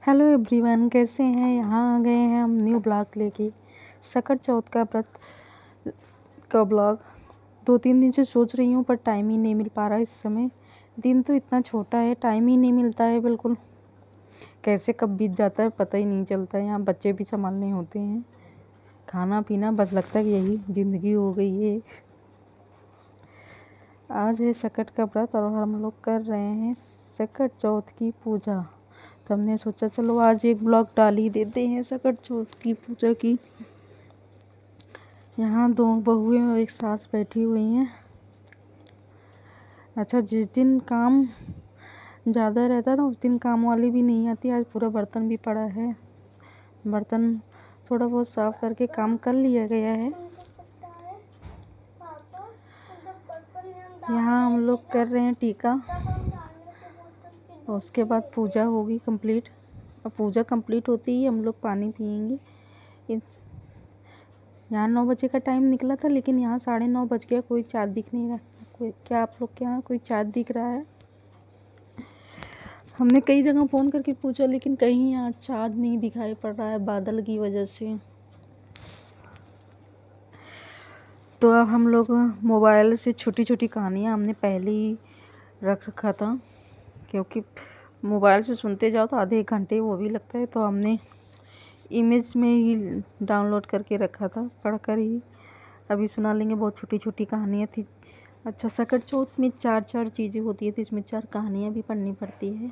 Hello everyone, कैसे हैं। यहाँ आ गए हैं हम न्यू ब्लॉग लेके। सकट चौथ का व्रत का ब्लॉग 2-3 दिन से सोच रही हूँ, पर टाइम ही नहीं मिल पा रहा। इस समय दिन तो इतना छोटा है, टाइम ही नहीं मिलता है बिल्कुल। कैसे कब बीत जाता है पता ही नहीं चलता है। यहाँ बच्चे भी संभालने होते हैं, खाना पीना, बस लगता है कि यही ज़िंदगी हो गई है। आज है सकट का व्रत और हम लोग कर रहे हैं सकट चौथ की पूजा। तो हमने सोचा चलो आज एक ब्लॉग डाल ही देते हैं सकट चौथ की पूजा की। यहाँ 2 बहुएं और एक सास बैठी हुई हैं। अच्छा, जिस दिन काम ज़्यादा रहता है ना उस दिन काम वाली भी नहीं आती। आज पूरा बर्तन भी पड़ा है, बर्तन थोड़ा बहुत साफ करके काम कर लिया गया है। यहाँ हम लोग कर रहे हैं टीका, उसके बाद पूजा होगी कंप्लीट। और पूजा कंप्लीट होते ही हम लोग पानी पियेंगे। यहाँ 9 बजे का टाइम निकला था, लेकिन यहाँ 9:30 बज गया, कोई चाँद दिख नहीं रहा। क्या आप लोग के यहाँ कोई चाँद दिख रहा है? हमने कई जगह फ़ोन करके पूछा, लेकिन कहीं यहाँ चाँद नहीं दिखाई पड़ रहा है बादल की वजह से। तो अब हम लोग मोबाइल से छोटी छोटी कहानियाँ हमने पहले ही रख रखा था, क्योंकि मोबाइल से सुनते जाओ तो आधे 1 घंटे वो भी लगता है। तो हमने इमेज में ही डाउनलोड करके रखा था, पढ़कर ही अभी सुना लेंगे। बहुत छोटी छोटी कहानियाँ थी। अच्छा, सकट चौथ में 4 चीज़ें होती है, तो इसमें 4 कहानियाँ भी पढ़नी पड़ती है।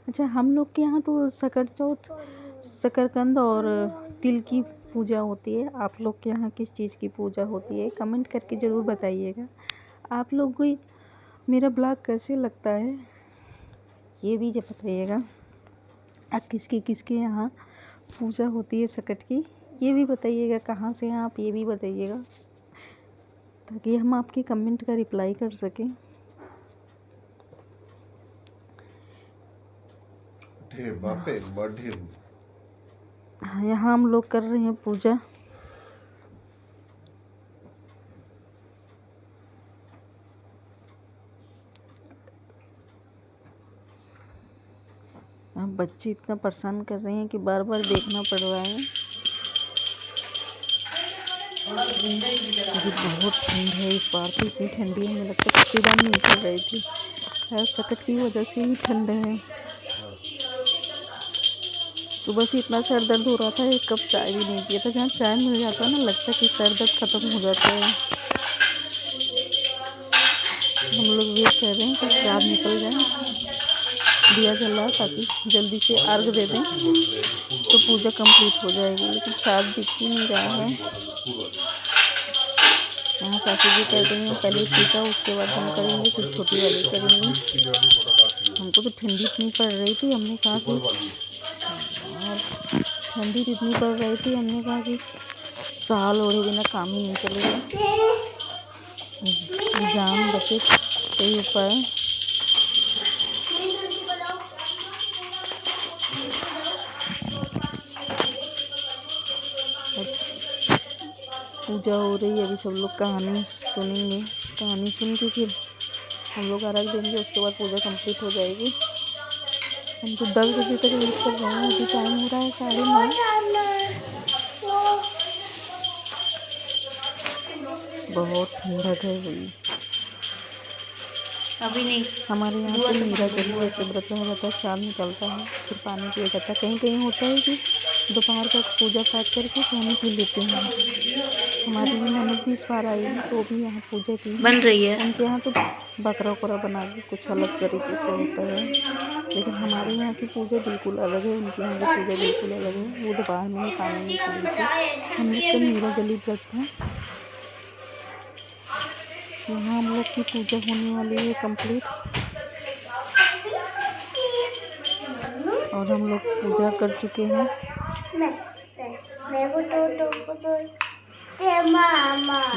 अच्छा, हम लोग के यहाँ तो सकट चौथ शकरकंद और तिल की पूजा होती है। आप लोग के यहाँ किस चीज़ की पूजा होती है? कमेंट करके ज़रूर बताइएगा। आप लोग को मेरा ब्लॉग कैसे लगता है ये भी जब बताइएगा। आप किसके यहाँ पूजा होती है सकट की, ये भी बताइएगा। कहाँ से हैं आप, ये भी बताइएगा, ताकि हम आपके कमेंट का रिप्लाई कर सकें। यहाँ हम लोग कर रहे हैं पूजा। अब बच्चे इतना परेशान कर रहे हैं कि बार बार देखना पड़ रहा है। अभी बहुत ठंड है, इस बार तो इतनी ठंडी है, मुझे लगता है पिछली बार नहीं चल रही थी। खैर सकट की वजह से ही ठंड है। सुबह से इतना सर दर्द हो रहा था, 1 कप चाय भी नहीं पिया था। जहाँ चाय मिल जाता है ना, लगता है कि सर दर्द ख़त्म हो जाता है। हम लोग वेट कर रहे हैं कि चाँद निकल जाए, दिया जल रहा है, ताकि जल्दी से अर्घ दे दें तो पूजा कंप्लीट हो जाएगी। लेकिन चाँद दिख ही नहीं रहा है। यहाँ सासू जी कर रही हैं पहले टीका, उसके बाद हम करेंगे, फिर छोटी वाली करेंगे। हमको तो ठंडी इतनी पड़ रही थी, हमने कहा कि ठंडी इतनी पड़ रही थी, हमने कहा कि साल ओढ़े बिना काम ही नहीं चलेगा। जान बचे सही उपाय। पूजा हो रही है, अभी सब लोग कहानी सुनेंगे। कहानी सुन के फिर हम लोग अर्घ देंगे, उसके बाद पूजा कंप्लीट हो जाएगी। हम तो 10 बजे तक वेट कर रहे हैं, अभी टाइम हो रहा है 9:30। बहुत ठंडक है भाई। अभी नहीं, हमारे यहाँ तो मीरा जली वैसे व्रत में रहता है, चाँद निकलता है, फिर पानी पिया जाता है। कहीं कहीं होता है कि दोपहर तक पूजा पाठ करके पानी पी लेते हैं। हमारी ननद भी इस बार आई है, तो भी यहाँ पूजा की बन रही है। उनके यहाँ तो बकरा वकरा बना के कुछ अलग तरीके से होता है, लेकिन हमारे यहाँ की पूजा बिल्कुल अलग है। उनके यहाँ की पूजा बिल्कुल अलग है। वो दोपहर में ही पानी नहीं पी लेते। हम लोग का मीरा जली व्रत है। यहाँ हम लोग की पूजा होने वाली है कंप्लीट, और हम लोग पूजा कर चुके हैं।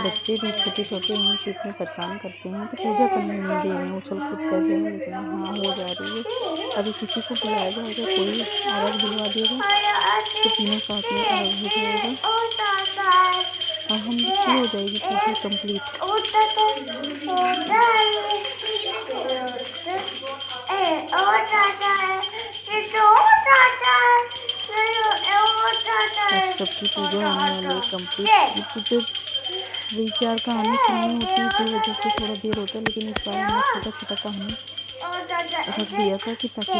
बच्चे भी छोटे छोटे हैं, कितने परेशान करते हैं, तो पूजा करने नहीं दे रहे हैं, उछल कूद कर रहे हैं। लेकिन हाँ, हो जा रही है। अभी किसी को बुलाया जाएगा, कोई अर्घ दिलवा देगा, तो तीनों साथ में अर्घ हो जाएगा और हम की हो जाएगी पूजा कंप्लीट। सबकी पूजा होने वाली है कंप्लीट। क्योंकि 3-4 कहानी सुननी होती है इसी वजह से थोड़ा देर होता है, लेकिन इस बार हमने छोटा छोटा कहानी रख दिया था कि ताकि